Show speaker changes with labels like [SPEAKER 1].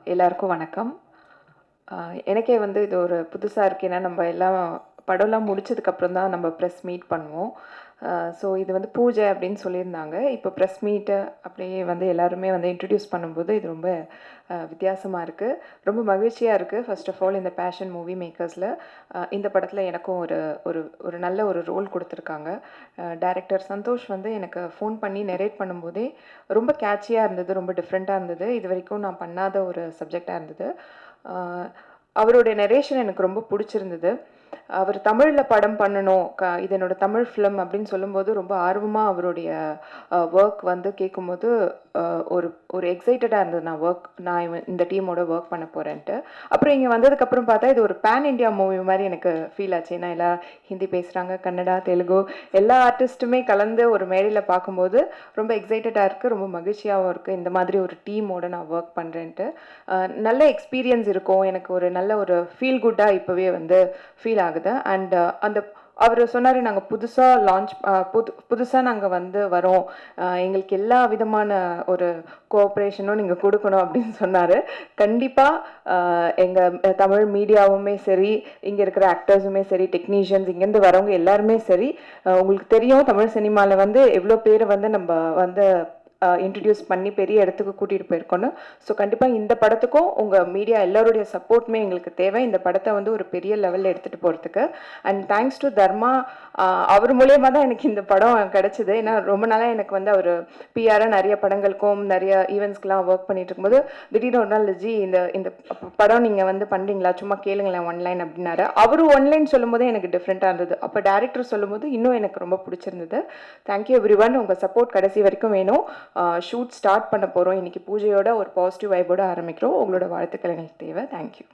[SPEAKER 1] எல்லாருக்கும் வணக்கம். எனக்கே வந்து இது ஒரு புதுசா இருக்கு. ஏன்னா நம்ம எல்லாம் படம்லாம் முடிச்சதுக்கப்புறம் தான் நம்ம ப்ரெஸ் மீட் பண்ணுவோம். ஸோ இது வந்து பூஜை அப்படின்னு சொல்லியிருந்தாங்க. இப்போ ப்ரெஸ் மீட்டு அப்படியே வந்து எல்லாருமே வந்து இன்ட்ரடியூஸ் பண்ணும்போது இது ரொம்ப வித்தியாசமா இருக்கு. ரொம்ப மகிழ்ச்சியா இருக்கு. ஃபர்ஸ்ட் ஆஃப் ஆல் இந்த பேஷன் மூவி மேக்கர்ஸ்ல இந்த படத்துல எனக்கும் ஒரு ஒரு ஒரு நல்ல ஒரு ரோல் குடுத்துருக்காங்க. டைரக்டர் சந்தோஷ் வந்து எனக்கு ஃபோன் பண்ணி நரேட் பண்ணும்போதே ரொம்ப கேட்சியா இருந்தது. ரொம்ப டிஃப்ரெண்ட்டா இருந்தது. இதுவரைக்கும் நான் பண்ணாத ஒரு சப்ஜெக்ட்டா இருந்தது. அ அவருடைய நரேஷன் எனக்கு ரொம்ப புடிச்சிருந்தது. அவர் தமிழ்ல படம் பண்ணணும். இது என்னோட தமிழ் ஃபிலிம் அப்படின்னு சொல்லும்போது, ரொம்ப ஆர்வமா அவருடைய வொர்க் வந்து கேட்கும்போது, அ ஒரு ஒரு எக்ஸைட்டடா இருந்தது. நான் இந்த டீமோட வொர்க் பண்ண போறேன்ட்டு. அப்புறம் இங்க வந்ததுக்கப்புறம் பார்த்தா, இது ஒரு பேன் இண்டியா மூவி மாரி எனக்கு ஃபீல் ஆச்சு. ஏன்னா எல்லாம் ஹிந்தி பேசுறாங்க, கன்னடா, தெலுங்கு எல்லா ஆர்டிஸ்ட்டுமே கலந்து ஒரு மேடையில பார்க்கும்போது, ரொம்ப எக்ஸைட்டடா இருக்கு. ரொம்ப மகிழ்ச்சியாவும் இருக்கு. இந்த மாதிரி ஒரு டீமோட நான் வொர்க் பண்றேன்ட்டு. நல்ல எக்ஸ்பீரியன்ஸ் இருக்கும். எனக்கு ஒரு நல்ல ஒரு ஃபீல் குட்டா இப்பவே வந்து ஃபீல் ஆகுது. அண்ட் அந்த அவரு சொன்னாரு, "நாங்க புதுசா லான்ச் புதுசா நாங்க வந்து வரோம். எங்களுக்கு எல்லா விதமான ஒரு கோஆப்பரேஷனும் நீங்க குடுக்கணும்" அப்படின்னு சொன்னாரு. கண்டிப்பா அ எங்க தமிழ் மீடியாவுமே சரி, இங்க இருக்கிற ஆக்டர்ஸுமே சரி, டெக்னீஷியன்ஸ் இங்கேருந்து வரவங்க எல்லாருமே சரி, உங்களுக்கு தெரியும் தமிழ் சினிமால வந்து எவ்வளோ பேர வந்து நம்ப வந்து இன்ட்ரடியூஸ் பண்ணி பெரிய இடத்துக்கு கூட்டிட்டு போயிருக்கோன்னு. ஸோ கண்டிப்பா இந்த படத்துக்கும் உங்க மீடியா எல்லாருடைய சப்போர்ட்டுமே எங்களுக்கு தேவை. இந்த படத்த வந்து ஒரு பெரிய லெவல்ல எடுத்துட்டு போறதுக்கு. அண்ட் தேங்க்ஸ் டு தர்மா. அவர் மூலியமா தான் எனக்கு இந்த படம் கிடைச்சது. ஏன்னா ரொம்ப நாளா எனக்கு வந்து அவரு பிஆரா நெறைய படங்களுக்கும், நெறைய ஈவென்ட்ஸ்க்குலாம் ஒர்க் பண்ணிட்டு இருக்கும்போது, திடீர்னு ஒரு நாள் ஜி இந்த இந்த படம் நீங்க வந்து பண்றீங்களா? சும்மா கேளுங்களேன் ஒன் லைன் அப்டின்னாரு. அவரு ஒன் லைன் சொல்லும்போதே எனக்கு டிஃப்ரெண்ட்டா இருந்தது. அப்ப டைரக்டர் சொல்லும்போது இன்னும் எனக்கு ரொம்ப பிடிச்சிருந்தது. Thank you everyone. உங்க சப்போர்ட் கடைசி வரைக்கும் வேணும். ஷூட் ஸ்டார்ட் பண்ண போறோம். இன்னைக்கு பூஜையோட ஒரு பாசிட்டிவ் வைபோட ஆரம்பிக்கிறோம். உங்களோட வாழ்த்துக்கள் எங்களுக்கு தேவை. Thank you.